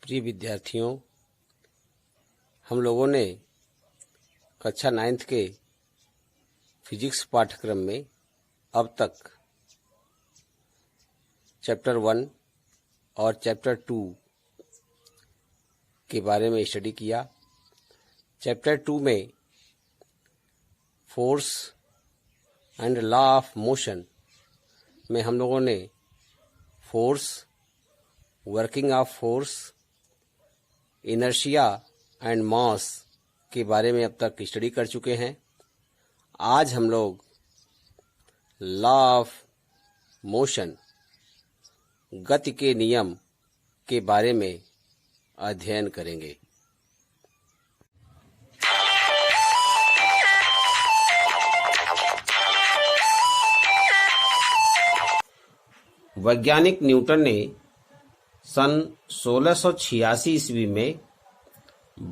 प्रिय विद्यार्थियों, हम लोगों ने कक्षा 9th के फिजिक्स पाठ्यक्रम में अब तक चैप्टर 1 और चैप्टर 2 के बारे में स्टडी किया। चैप्टर 2 में force and law of motion में हम लोगों ने force, working of force, inertia and mass के बारे में अब तक स्टडी कर चुके हैं। आज हम लोग लॉ ऑफ मोशन, गति के नियम के बारे में अध्ययन करेंगे। वैज्ञानिक न्यूटन ने सन 1686 ईस्वी में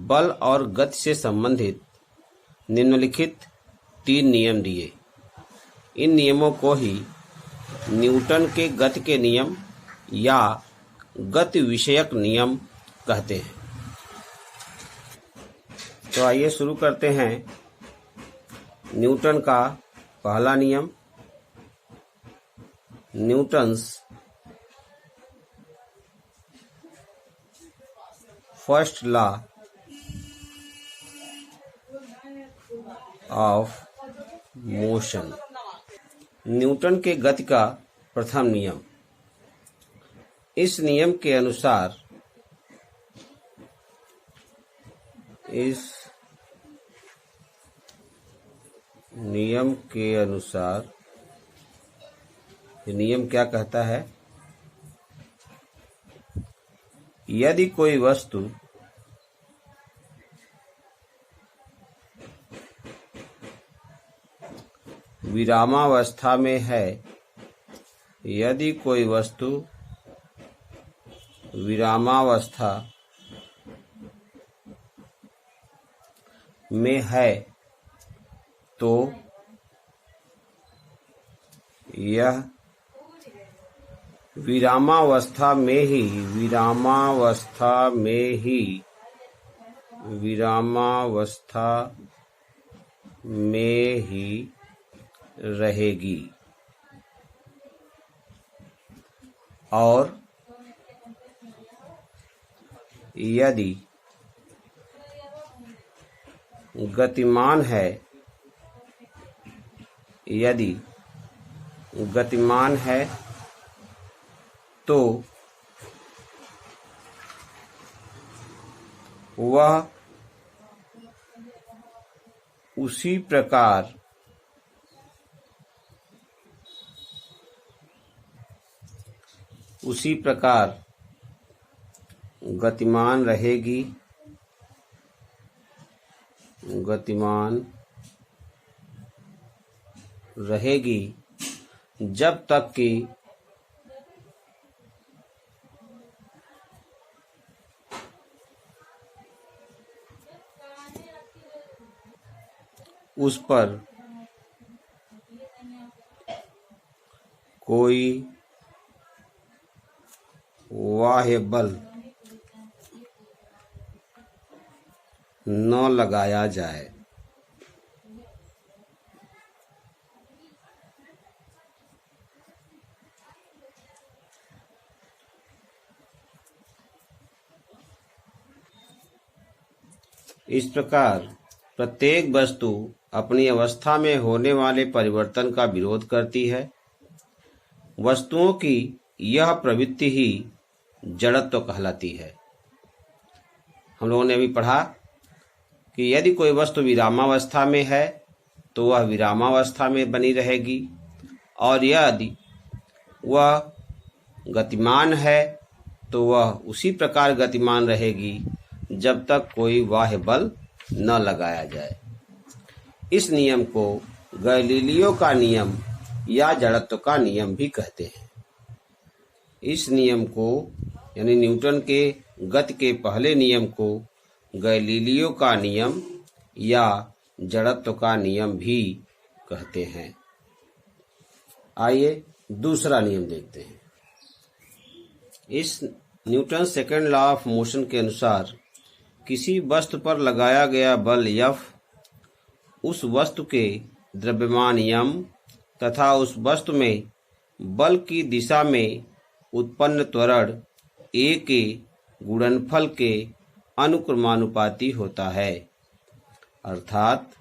बल और गति से संबंधित निम्नलिखित 3 नियम दिए। इन नियमों को ही न्यूटन के गति के नियम या गति विषयक नियम कहते हैं। तो आइए शुरू करते हैं। न्यूटन का पहला नियम, Newton's first law of motion. Newton के गति का प्रथम नियम। इस नियम के अनुसार नियम क्या कहता है? यदि कोई वस्तु विरामावस्था में है, यदि कोई वस्तु विरामावस्था में है तो यह विरामावस्था में ही रहेगी और यदि गतिमान है तो वह उसी प्रकार गतिमान रहेगी जब तक कि उस पर कोई बाह्य बल न लगाया जाए। इस प्रकार प्रत्येक वस्तु अपनी अवस्था में होने वाले परिवर्तन का विरोध करती है। वस्तुओं की यह प्रवृत्ति ही जड़त्व कहलाती है। हम लोगों ने अभी पढ़ा कि यदि कोई वस्तु विरामावस्था में है तो वह विरामावस्था में बनी रहेगी और यदि वह गतिमान है तो वह उसी प्रकार गतिमान रहेगी जब तक कोई बाह्य बल न लगाया जाए। इस नियम को गैलीलियो का नियम या जड़त्व का नियम भी कहते हैं। इस नियम को यानी न्यूटन के गति के पहले नियम को गैलीलियो का नियम या जड़त्व का नियम भी कहते हैं। आइए दूसरा नियम देखते हैं। इस Newton second law of motion के अनुसार किसी वस्तु पर लगाया गया बल F उस वस्तु के द्रव्यमान m तथा उस वस्तु में बल की दिशा में उत्पन्न त्वरण a के गुणनफल के अनुक्रमानुपाती होता है। अर्थात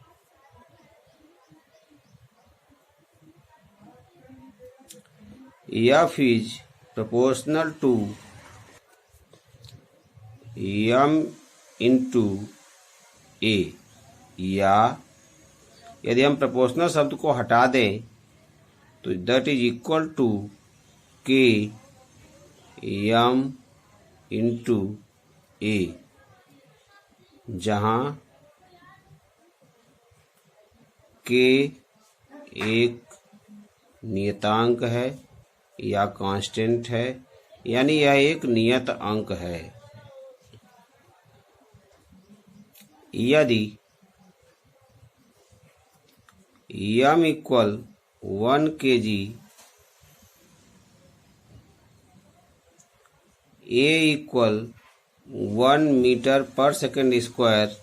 F is proportional to m into a, या यदि हम प्रोपोर्शनल शब्द को हटा दें तो that is equal to k m into a, जहाँ k एक नियतांक है या कांस्टेंट है, यानी यह एक नियत अंक है। यदि m equal 1 kg, a equal 1 metre per second square,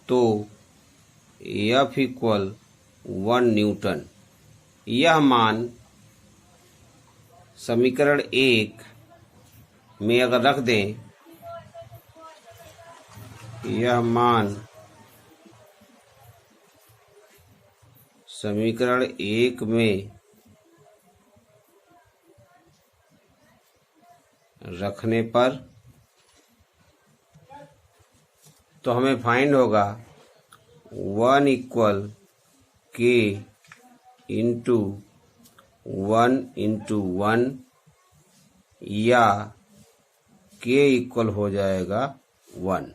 तो F इक्वल 1 न्यूटन। यह मान समीकरण 1 में अगर रख दें, यह मान समीकरण 1 में रखने पर तो हमें फाइंड होगा 1 इक्वल k इंटू 1 इंटू 1, या k इक्वल हो जाएगा 1।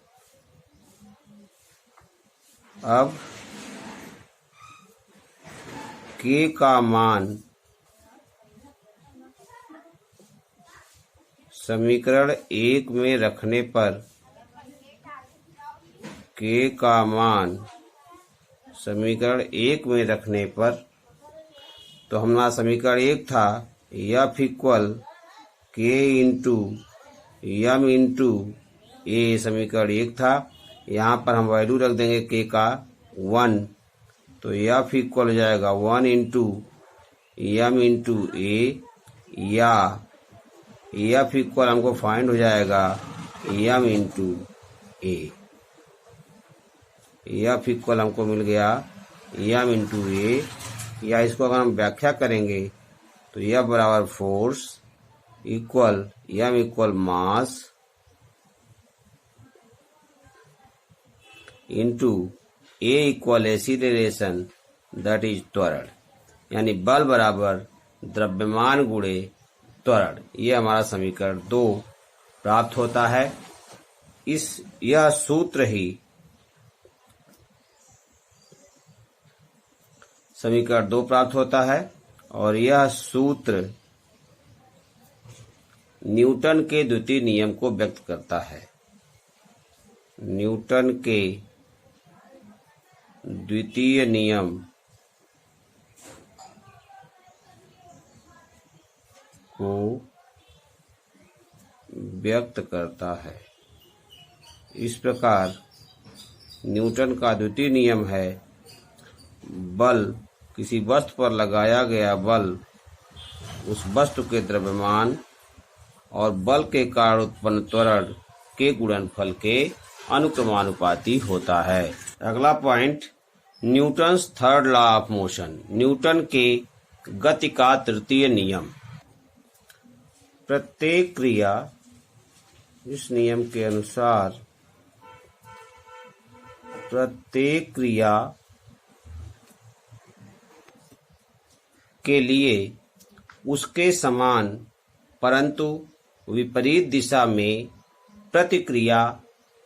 अब k का मान समीकरण 1 में रखने पर k का मान समीकरण 1 में रखने पर तो हमारा समीकरण 1 था F equal k into m into a, समीकरण 1 था। यहाँ पर हम वैल्यू रख देंगे k का 1, तो F इक्वल हो जाएगा 1 इंटू m इंटू a, या F इक्वल हमको फाइंड हो जाएगा m into a। F equal हमको मिल गया m इंटू a, या इसको अगर हम व्याख्या करेंगे तो F बराबर force equal m equal mass into a equal acceleration that is त्वरण, यानी बल बराबर द्रव्यमान गुणे त्वरण। यह हमारा समीकरण 2 प्राप्त होता है। यह सूत्र ही समीकरण 2 प्राप्त होता है, और यह सूत्र न्यूटन के द्वितीय नियम को व्यक्त करता है। न्यूटन के द्वितीय नियम को व्यक्त करता है। इस प्रकार न्यूटन का द्वितीय नियम है, बल किसी वस्तु पर लगाया गया बल उस वस्तु के द्रव्यमान और बल के कारण उत्पन्न त्वरण के गुणनफल के अनुक्रमानुपाती होता है। अगला point, Newton's third law of motion, Newton के गति का तृतीय नियम। प्रत्येक क्रिया, इस नियम के अनुसार प्रत्येक क्रिया के लिए उसके समान परंतु विपरीत दिशा में प्रतिक्रिया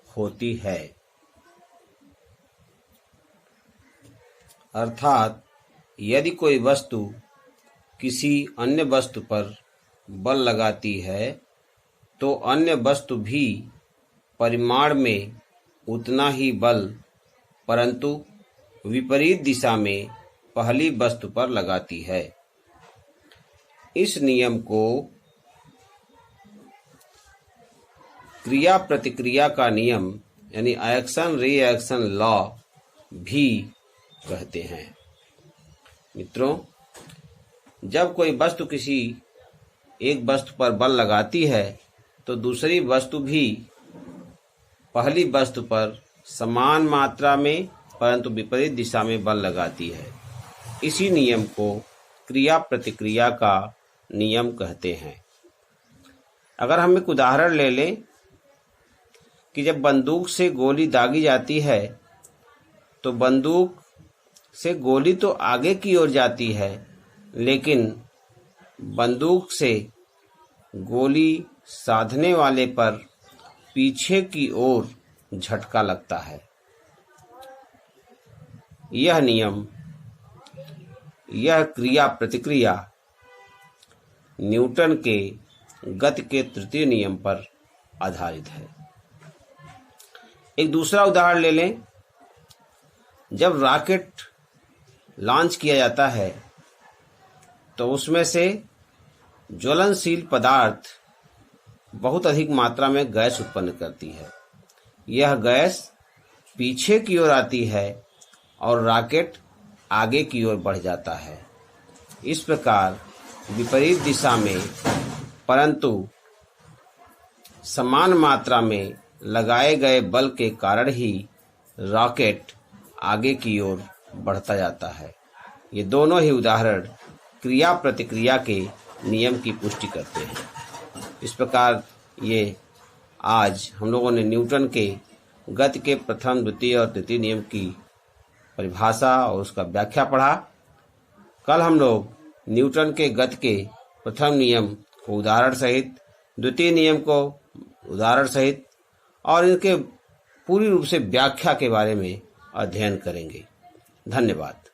होती है। अर्थात यदि कोई वस्तु किसी अन्य वस्तु पर बल लगाती है तो अन्य वस्तु भी परिमाण में उतना ही बल परंतु विपरीत दिशा में पहली वस्तु पर लगाती है। इस नियम को क्रिया प्रतिक्रिया का नियम यानी एक्शन रिएक्शन लॉ भी कहते हैं। मित्रों, जब कोई वस्तु किसी एक वस्तु पर बल लगाती है तो दूसरी वस्तु भी पहली वस्तु पर समान मात्रा में परंतु विपरीत दिशा में बल लगाती है। इसी नियम को क्रिया प्रतिक्रिया का नियम कहते हैं। अगर हम एक उदाहरण ले लें कि जब बंदूक से गोली दागी जाती है तो बंदूक से गोली तो आगे की ओर जाती है, लेकिन बंदूक से गोली साधने वाले पर पीछे की ओर झटका लगता है। यह नियम, यह क्रिया प्रतिक्रिया न्यूटन के गति के तृतीय नियम पर आधारित है। एक दूसरा उदाहरण ले लें। जब रॉकेट लॉन्च किया जाता है तो उसमें से ज्वलनशील पदार्थ बहुत अधिक मात्रा में गैस उत्पन्न करती है। यह गैस पीछे की ओर आती है और रॉकेट आगे की ओर बढ़ जाता है। इस प्रकार विपरीत दिशा में परंतु समान मात्रा में लगाए गए बल के कारण ही रॉकेट आगे की ओर बढ़ता जाता है। ये दोनों ही उदाहरण क्रिया प्रतिक्रिया के नियम की पुष्टि करते हैं। इस प्रकार ये आज हम लोगों ने न्यूटन के गति के प्रथम, द्वितीय और तृतीय नियम की परिभाषा और उसका व्याख्या पढ़ा। कल हम लोग न्यूटन के गति के प्रथम नियम को उदाहरण सहित, द्वितीय नियम को उदाहरण सहित और इनके पूरी रूप से व्याख्या के बारे में अध्ययन करेंगे। धन्यवाद।